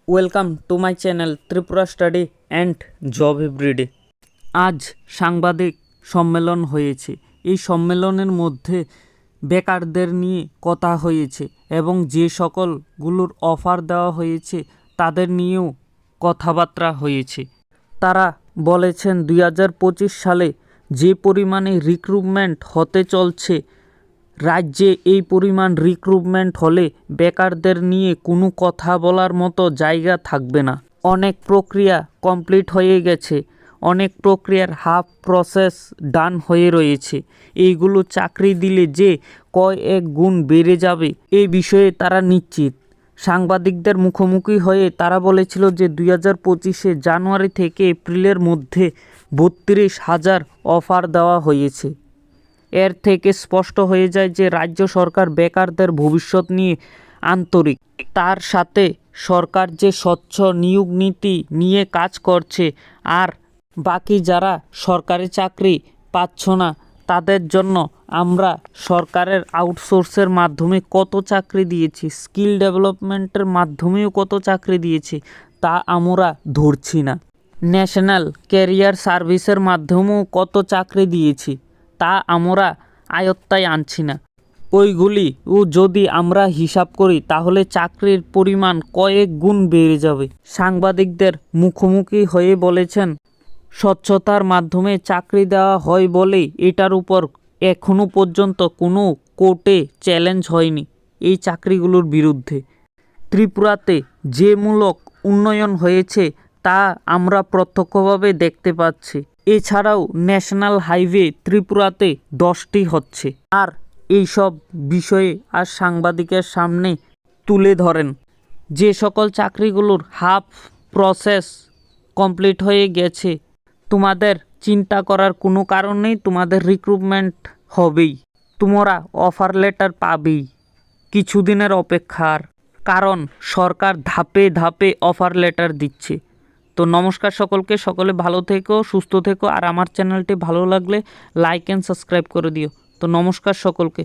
Welcome to my channel Tripura study and job everyday. আজ সাংবাদিক সম্মেলন হয়েছে। এই সম্মেলনের মধ্যে বেকারদের নিয়ে কথা হয়েছে এবং যে সকলগুলোর অফার দেওয়া হয়েছে তাদের নিয়েও কথাবার্তা হয়েছে। তারা বলেছেন 2025 সালে যে পরিমাণে রিক্রুটমেন্ট হতে চলছে, রাজ্যে এই পরিমাণ রিক্রুটমেন্ট হলে বেকারদের নিয়ে কোনো কথা বলার মতো জায়গা থাকবে না। অনেক প্রক্রিয়া কমপ্লিট হয়ে গেছে, অনেক প্রক্রিয়ার হাফ প্রসেস ডান হয়ে রয়েছে। এইগুলো চাকরি দিলে যে কয়েক গুণ বেড়ে যাবে এই বিষয়ে তারা নিশ্চিত। সাংবাদিকদের মুখোমুখি হয়ে তারা বলেছিল যে 2025 জানুয়ারি থেকে এপ্রিলের মধ্যে 32,000 অফার দেওয়া হয়েছে। এর থেকে স্পষ্ট হয়ে যায় যে রাজ্য সরকার বেকারদের ভবিষ্যৎ নিয়ে আন্তরিক। তার সাথে সরকার যে স্বচ্ছ নিয়োগ নীতি নিয়ে কাজ করছে, আর বাকি যারা সরকারি চাকরি পাচ্ছ না তাদের জন্য আমরা সরকারের আউটসোর্সের মাধ্যমে কত চাকরি দিয়েছি, স্কিল ডেভেলপমেন্টের মাধ্যমেও কত চাকরি দিয়েছি তা আমরা ধরছি না। ন্যাশনাল ক্যারিয়ার সার্ভিসের মাধ্যমেও কত চাকরি দিয়েছি তা আমরা আয়ত্তায় আনছি না। ওইগুলিও যদি আমরা হিসাব করি তাহলে চাকরির পরিমাণ কয়েক গুণ বেড়ে যাবে। সাংবাদিকদের মুখোমুখি হয়ে বলেছেন, স্বচ্ছতার মাধ্যমে চাকরি দেওয়া হয় বলেই এটার উপর এখনও পর্যন্ত কোনো কোর্টে চ্যালেঞ্জ হয়নি এই চাকরিগুলোর বিরুদ্ধে। ত্রিপুরাতে যে মূলক উন্নয়ন হয়েছে তা আমরা প্রত্যক্ষভাবে দেখতে পাচ্ছি। এছাড়াও ন্যাশনাল হাইওয়ে ত্রিপুরাতে 10টি হচ্ছে। আর এইসব বিষয়ে আর সাংবাদিকের সামনে তুলে ধরেন যে সকল চাকরিগুলোর হাফ প্রসেস কমপ্লিট হয়ে গেছে, তোমাদের চিন্তা করার কোনো কারণ নেই, তোমাদের রিক্রুটমেন্ট হবেই, তোমরা অফার লেটার পাবেই। কিছুদিনের অপেক্ষার, কারণ সরকার ধাপে ধাপে অফার লেটার দিচ্ছে। তো নমস্কার সকলকে, সকলে ভালো থেকো, সুস্থ থেকো, আর আমার চ্যানেলটি ভালো লাগলে লাইক অ্যান্ড সাবস্ক্রাইব করে দিও। তো নমস্কার সকলকে।